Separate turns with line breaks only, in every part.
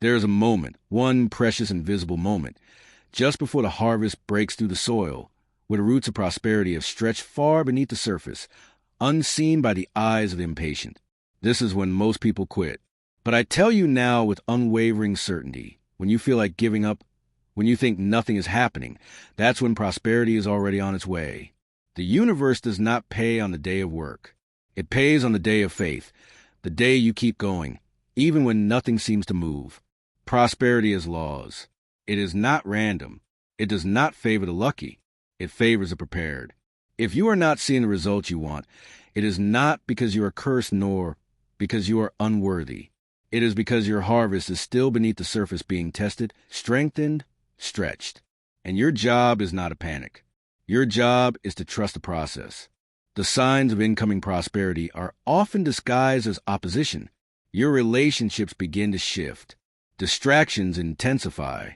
There is a moment, one precious invisible moment, just before the harvest breaks through the soil, where the roots of prosperity have stretched far beneath the surface, unseen by the eyes of the impatient. This is when most people quit. But I tell you now with unwavering certainty, when you feel like giving up, when you think nothing is happening, that's when prosperity is already on its way. The universe does not pay on the day of work. It pays on the day of faith, the day you keep going, even when nothing seems to move. Prosperity is laws. It is not random. It does not favor the lucky. It favors the prepared. If you are not seeing the results you want, it is not because you are cursed nor because you are unworthy. It is because your harvest is still beneath the surface being tested, strengthened, stretched. And your job is not to panic. Your job is to trust the process. The signs of incoming prosperity are often disguised as opposition. Your relationships begin to shift. Distractions intensify.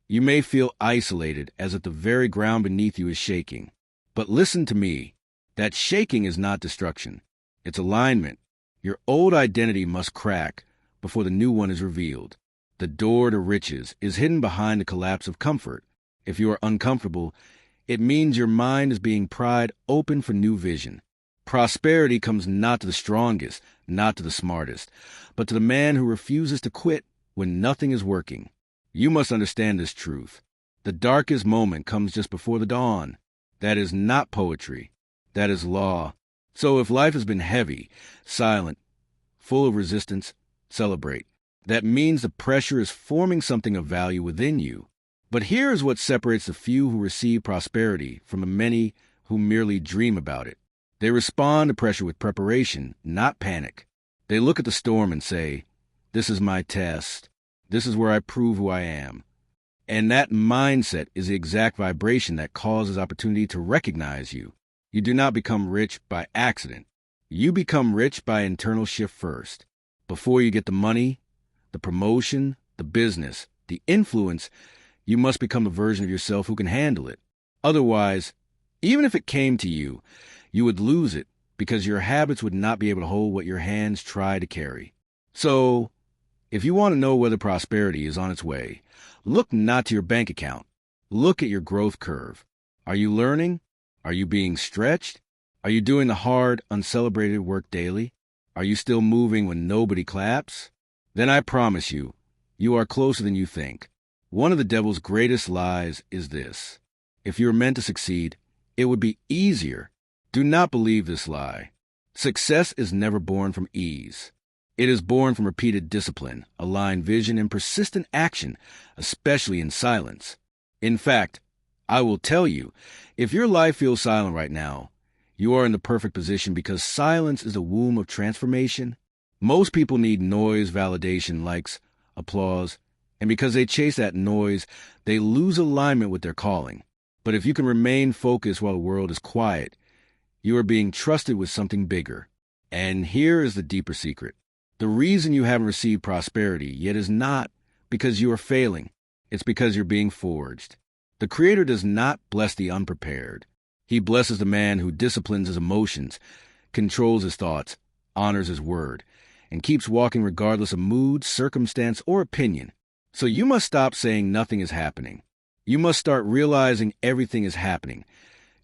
You may feel isolated as if the very ground beneath you is shaking. But listen to me. That shaking is not destruction. It's alignment. Your old identity must crack before the new one is revealed. The door to riches is hidden behind the collapse of comfort. If you are uncomfortable, it means your mind is being pried open for new vision. Prosperity comes not to the strongest, not to the smartest, but to the man who refuses to quit when nothing is working. You must understand this truth. The darkest moment comes just before the dawn. That is not poetry. That is law. So if life has been heavy, silent, full of resistance, celebrate. That means the pressure is forming something of value within you. But here is what separates the few who receive prosperity from the many who merely dream about it. They respond to pressure with preparation, not panic. They look at the storm and say, "This is my test. This is where I prove who I am." And that mindset is the exact vibration that causes opportunity to recognize you. You do not become rich by accident. You become rich by internal shift first. Before you get the money, the promotion, the business, the influence, you must become a version of yourself who can handle it. Otherwise, even if it came to you, you would lose it because your habits would not be able to hold what your hands try to carry. So, if you want to know whether prosperity is on its way, look not to your bank account. Look at your growth curve. Are you learning? Are you being stretched? Are you doing the hard, uncelebrated work daily? Are you still moving when nobody claps? Then I promise you, you are closer than you think. One of the devil's greatest lies is this: if you are meant to succeed, it would be easier. Do not believe this lie. Success is never born from ease. It is born from repeated discipline, aligned vision, and persistent action, especially in silence. In fact, I will tell you, if your life feels silent right now, you are in the perfect position because silence is the womb of transformation. Most people need noise, validation, likes, applause, and because they chase that noise, they lose alignment with their calling. But if you can remain focused while the world is quiet, you are being trusted with something bigger. And here is the deeper secret. The reason you haven't received prosperity yet is not because you are failing. It's because you're being forged. The Creator does not bless the unprepared. He blesses the man who disciplines his emotions, controls his thoughts, honors his word, and keeps walking regardless of mood, circumstance, or opinion. So you must stop saying nothing is happening. You must start realizing everything is happening,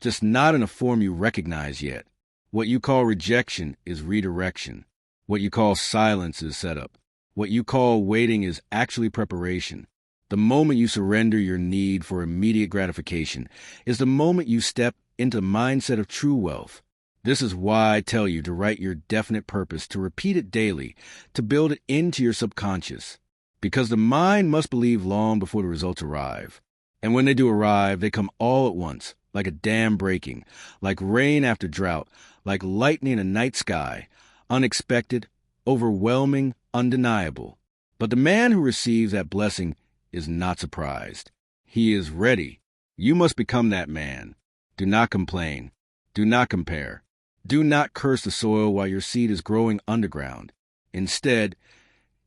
just not in a form you recognize yet. What you call rejection is redirection. What you call silence is setup. What you call waiting is actually preparation. The moment you surrender your need for immediate gratification is the moment you step into the mindset of true wealth. This is why I tell you to write your definite purpose, to repeat it daily, to build it into your subconscious. Because the mind must believe long before the results arrive. And when they do arrive, they come all at once, like a dam breaking, like rain after drought, like lightning in a night sky, unexpected, overwhelming, undeniable. But the man who receives that blessing is not surprised. He is ready. You must become that man. Do not complain. Do not compare. Do not curse the soil while your seed is growing underground. Instead,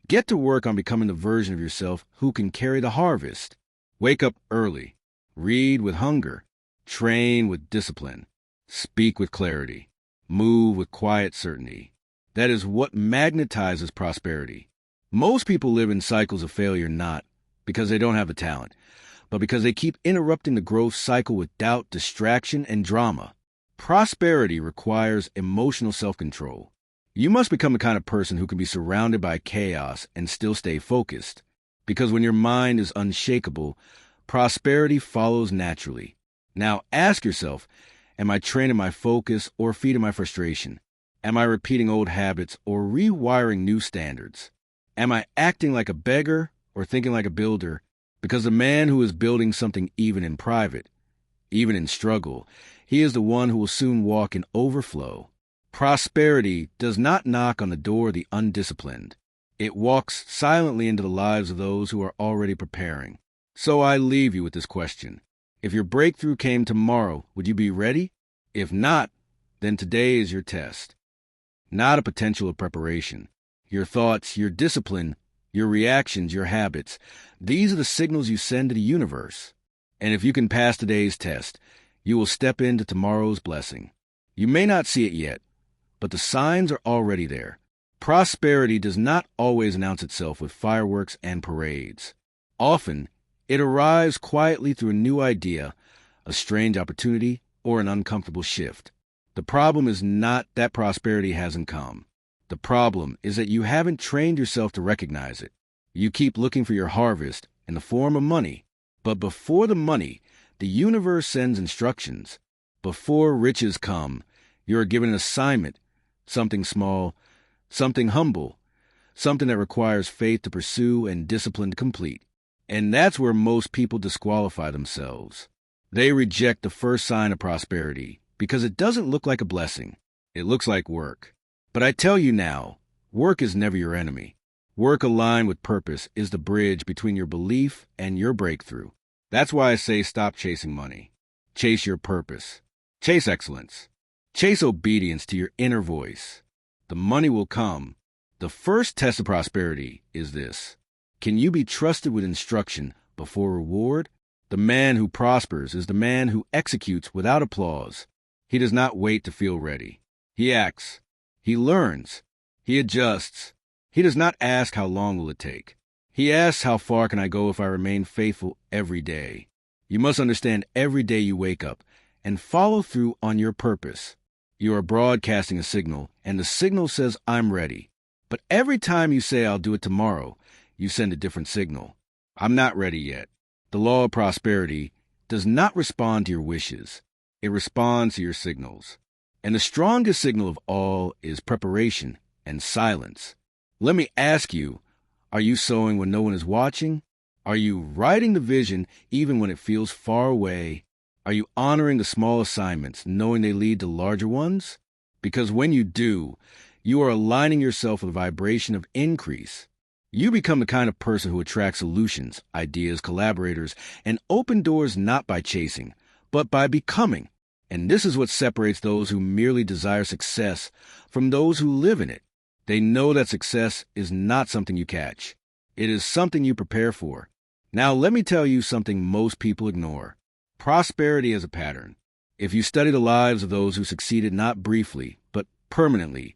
get to work on becoming the version of yourself who can carry the harvest. Wake up early. Read with hunger. Train with discipline. Speak with clarity. Move with quiet certainty. That is what magnetizes prosperity. Most people live in cycles of failure not because they don't have the talent, but because they keep interrupting the growth cycle with doubt, distraction, and drama. Prosperity requires emotional self-control. You must become the kind of person who can be surrounded by chaos and still stay focused. Because when your mind is unshakable, prosperity follows naturally. Now ask yourself, am I training my focus or feeding my frustration? Am I repeating old habits or rewiring new standards? Am I acting like a beggar or thinking like a builder? Because the man who is building something even in private, even in struggle, he is the one who will soon walk in overflow. Prosperity does not knock on the door of the undisciplined. It walks silently into the lives of those who are already preparing. So I leave you with this question. If your breakthrough came tomorrow, would you be ready? If not, then today is your test. Not a potential of preparation. Your thoughts, your discipline, your reactions, your habits, these are the signals you send to the universe. And if you can pass today's test, you will step into tomorrow's blessing. You may not see it yet, but the signs are already there. Prosperity does not always announce itself with fireworks and parades. Often, it arrives quietly through a new idea, a strange opportunity, or an uncomfortable shift. The problem is not that prosperity hasn't come. The problem is that you haven't trained yourself to recognize it. You keep looking for your harvest in the form of money. But before the money, the universe sends instructions. Before riches come, you are given an assignment, something small, something humble, something that requires faith to pursue and discipline to complete. And that's where most people disqualify themselves. They reject the first sign of prosperity because it doesn't look like a blessing. It looks like work. But I tell you now, work is never your enemy. Work aligned with purpose is the bridge between your belief and your breakthrough. That's why I say stop chasing money. Chase your purpose. Chase excellence. Chase obedience to your inner voice. The money will come. The first test of prosperity is this. Can you be trusted with instruction before reward? The man who prospers is the man who executes without applause. He does not wait to feel ready. He acts. He learns. He adjusts. He does not ask how long will it take. He asks how far can I go if I remain faithful every day. You must understand every day you wake up and follow through on your purpose. You are broadcasting a signal, and the signal says, I'm ready. But every time you say, I'll do it tomorrow, you send a different signal. I'm not ready yet. The law of prosperity does not respond to your wishes. It responds to your signals. And the strongest signal of all is preparation and silence. Let me ask you, are you sowing when no one is watching? Are you writing the vision even when it feels far away? Are you honoring the small assignments, knowing they lead to larger ones? Because when you do, you are aligning yourself with a vibration of increase. You become the kind of person who attracts solutions, ideas, collaborators, and open doors not by chasing, but by becoming. And this is what separates those who merely desire success from those who live in it. They know that success is not something you catch. It is something you prepare for. Now, let me tell you something most people ignore. Prosperity is a pattern. If you study the lives of those who succeeded not briefly, but permanently,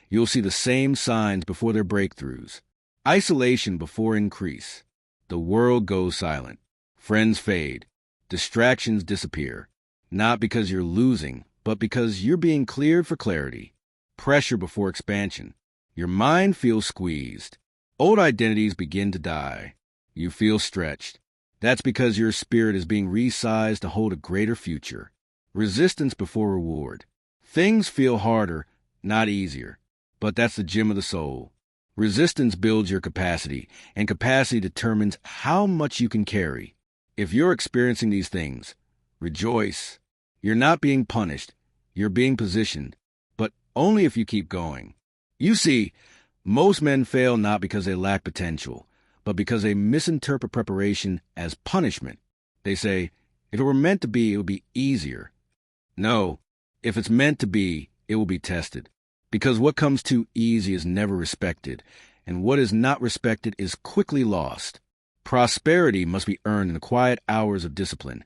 you'll see the same signs before their breakthroughs. Isolation before increase. The world goes silent. Friends fade. Distractions disappear. Not because you're losing, but because you're being cleared for clarity. Pressure before expansion. Your mind feels squeezed. Old identities begin to die. You feel stretched. That's because your spirit is being resized to hold a greater future. Resistance before reward. Things feel harder, not easier. But that's the gym of the soul. Resistance builds your capacity, and capacity determines how much you can carry. If you're experiencing these things, rejoice. You're not being punished. You're being positioned. But only if you keep going. You see, most men fail not because they lack potential, but because they misinterpret preparation as punishment. They say, if it were meant to be, it would be easier. No, if it's meant to be, it will be tested. Because what comes too easy is never respected, and what is not respected is quickly lost. Prosperity must be earned in the quiet hours of discipline,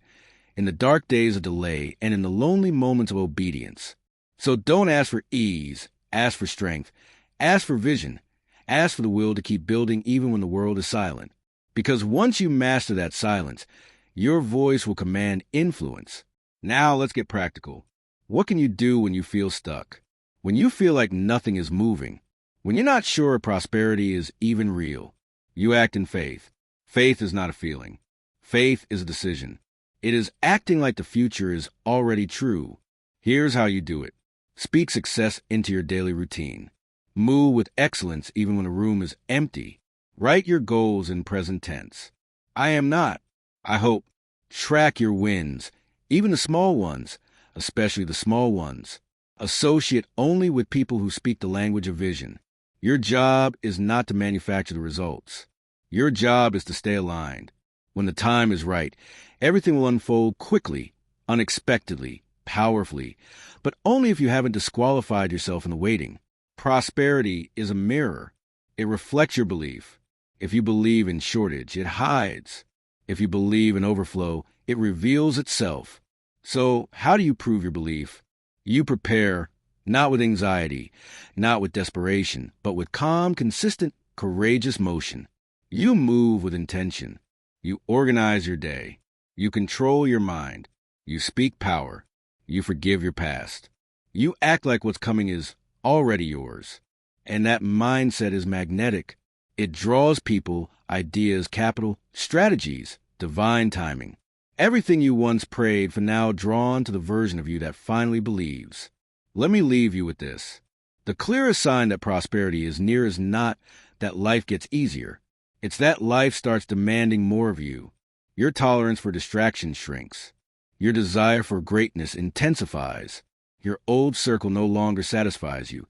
in the dark days of delay, and in the lonely moments of obedience. So don't ask for ease, ask for strength, ask for vision, Ask for the will to keep building even when the world is silent. Because once you master that silence, your voice will command influence. Now let's get practical. What can you do when you feel stuck? When you feel like nothing is moving? When you're not sure prosperity is even real? You act in faith. Faith is not a feeling. Faith is a decision. It is acting like the future is already true. Here's how you do it. Speak success into your daily routine. Move with excellence even when a room is empty. Write your goals in present tense. I am not. I hope. Track your wins, even the small ones, especially the small ones. Associate only with people who speak the language of vision. Your job is not to manufacture the results. Your job is to stay aligned. When the time is right, everything will unfold quickly, unexpectedly, powerfully, but only if you haven't disqualified yourself in the waiting. Prosperity is a mirror. It reflects your belief. If you believe in shortage, it hides. If you believe in overflow, it reveals itself. So, how do you prove your belief? You prepare, not with anxiety, not with desperation, but with calm, consistent, courageous motion. You move with intention. You organize your day. You control your mind. You speak power. You forgive your past. You act like what's coming is already yours. And that mindset is magnetic. It draws people, ideas, capital, strategies, divine timing. Everything you once prayed for now drawn to the version of you that finally believes. Let me leave you with this. The clearest sign that prosperity is near is not that life gets easier. It's that life starts demanding more of you. Your tolerance for distraction shrinks. Your desire for greatness intensifies. Your old circle no longer satisfies you,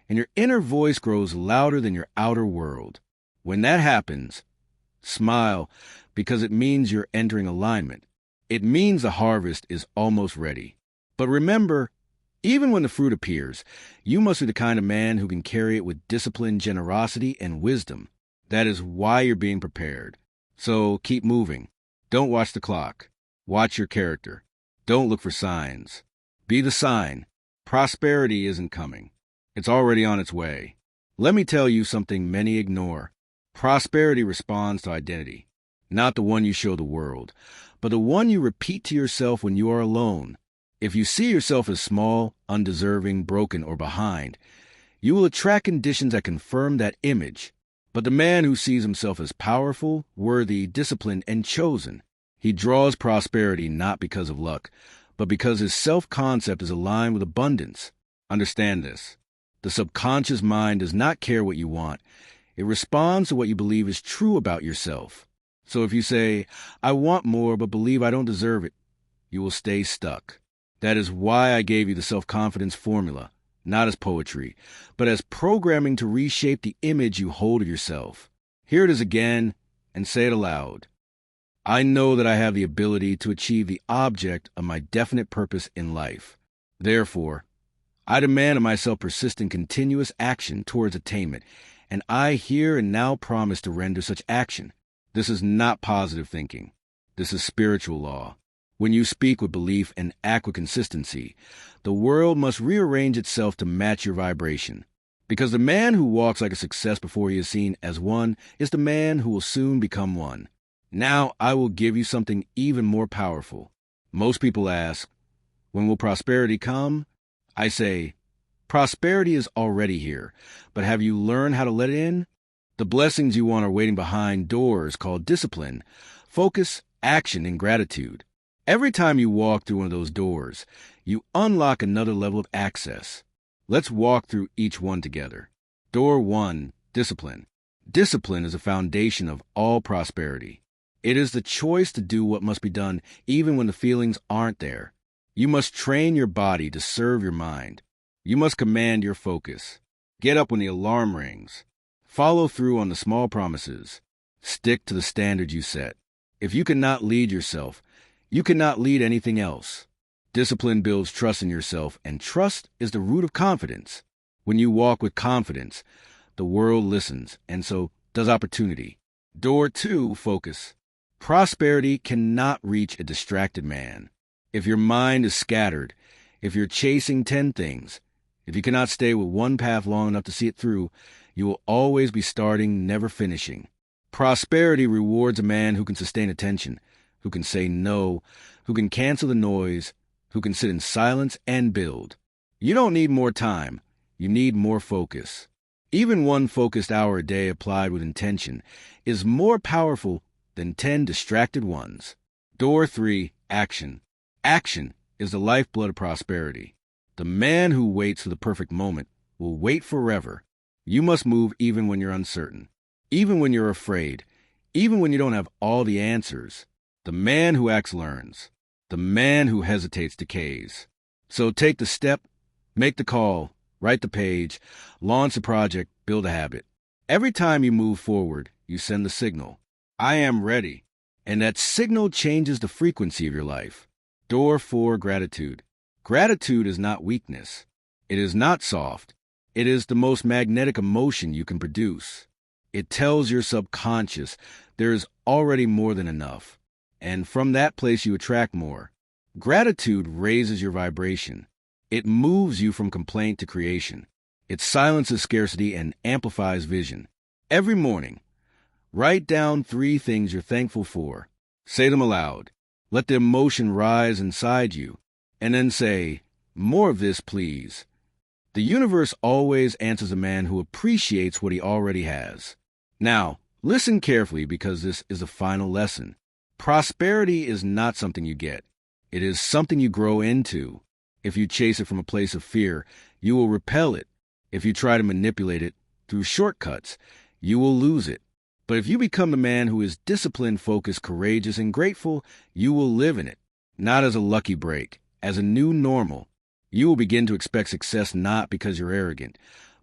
and your inner voice grows louder than your outer world. When that happens, smile, because it means you're entering alignment. It means the harvest is almost ready. But remember, even when the fruit appears, you must be the kind of man who can carry it with discipline, generosity, and wisdom. That is why you're being prepared. So keep moving. Don't watch the clock. Watch your character. Don't look for signs. Be the sign. Prosperity isn't coming. It's already on its way. Let me tell you something many ignore. Prosperity responds to identity. Not the one you show the world, but the one you repeat to yourself when you are alone. If you see yourself as small, undeserving, broken, or behind, you will attract conditions that confirm that image. But the man who sees himself as powerful, worthy, disciplined, and chosen, he draws prosperity not because of luck, but because his self-concept is aligned with abundance. Understand this. The subconscious mind does not care what you want. It responds to what you believe is true about yourself. So if you say, I want more but believe I don't deserve it, you will stay stuck. That is why I gave you the self-confidence formula, not as poetry, but as programming to reshape the image you hold of yourself. Hear it as again and say it aloud. I know that I have the ability to achieve the object of my definite purpose in life. Therefore, I demand of myself persistent, continuous action towards attainment, and I here and now promise to render such action. This is not positive thinking. This is spiritual law. When you speak with belief and act with consistency, the world must rearrange itself to match your vibration. Because the man who walks like a success before he is seen as one is the man who will soon become one. Now I will give you something even more powerful. Most people ask, when will prosperity come? I say, prosperity is already here, but have you learned how to let it in? The blessings you want are waiting behind doors called discipline, focus, action, and gratitude. Every time you walk through one of those doors, you unlock another level of access. Let's walk through each one together. Door 1, discipline. Discipline is a foundation of all prosperity. It is the choice to do what must be done even when the feelings aren't there. You must train your body to serve your mind. You must command your focus. Get up when the alarm rings. Follow through on the small promises. Stick to the standard you set. If you cannot lead yourself, you cannot lead anything else. Discipline builds trust in yourself, and trust is the root of confidence. When you walk with confidence, the world listens, and so does opportunity. Door 2, focus. Prosperity cannot reach a distracted man. If your mind is scattered, if you're chasing 10 things, if you cannot stay with one path long enough to see it through, You will always be starting, never finishing. Prosperity rewards a man who can sustain attention, who can say no, who can cancel the noise, who can sit in silence and build. You don't need more time. You need more focus. Even one focused hour a day applied with intention is more powerful than 10 distracted ones. Door 3, action. Action is the lifeblood of prosperity. The man who waits for the perfect moment will wait forever. You must move even when you're uncertain, even when you're afraid, even when you don't have all the answers. The man who acts learns. The man who hesitates decays. So take the step, make the call, write the page, launch a project, build a habit. Every time you move forward, you send the signal, I am ready. And that signal changes the frequency of your life. Door 4, gratitude. Gratitude is not weakness. It is not soft. It is the most magnetic emotion you can produce. It tells your subconscious there is already more than enough. And from that place you attract more. Gratitude raises your vibration. It moves you from complaint to creation. It silences scarcity and amplifies vision. Every morning, write down 3 things you're thankful for. Say them aloud. Let the emotion rise inside you. And then say, more of this, please. The universe always answers a man who appreciates what he already has. Now, listen carefully because this is the final lesson. Prosperity is not something you get. It is something you grow into. If you chase it from a place of fear, you will repel it. If you try to manipulate it through shortcuts, you will lose it. But if you become the man who is disciplined, focused, courageous, and grateful, you will live in it, not as a lucky break, as a new normal. You will begin to expect success not because you're arrogant,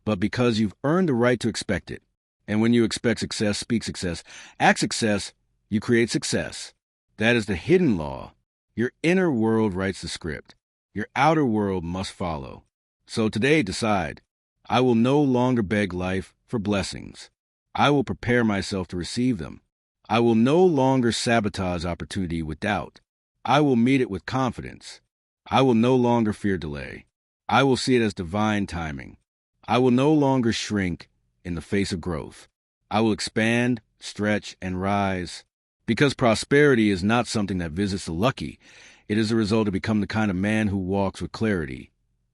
but because you've earned the right to expect it. And when you expect success, speak success, act success, you create success. That is the hidden law. Your inner world writes the script. Your outer world must follow. So today decide, I will no longer beg life for blessings. I will prepare myself to receive them. I will no longer sabotage opportunity with doubt. I will meet it with confidence. I will no longer fear delay. I will see it as divine timing. I will no longer shrink in the face of growth. I will expand, stretch, and rise. Because prosperity is not something that visits the lucky. It is the result to become the kind of man who walks with clarity,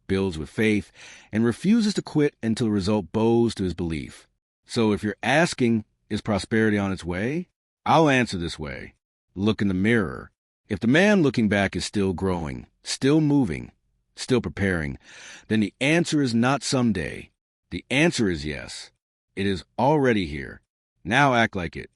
builds with faith, and refuses to quit until the result bows to his belief. So if you're asking, is prosperity on its way? I'll answer this way. Look in the mirror. If the man looking back is still growing, still moving, still preparing, then the answer is not someday. The answer is yes. It is already here. Now act like it.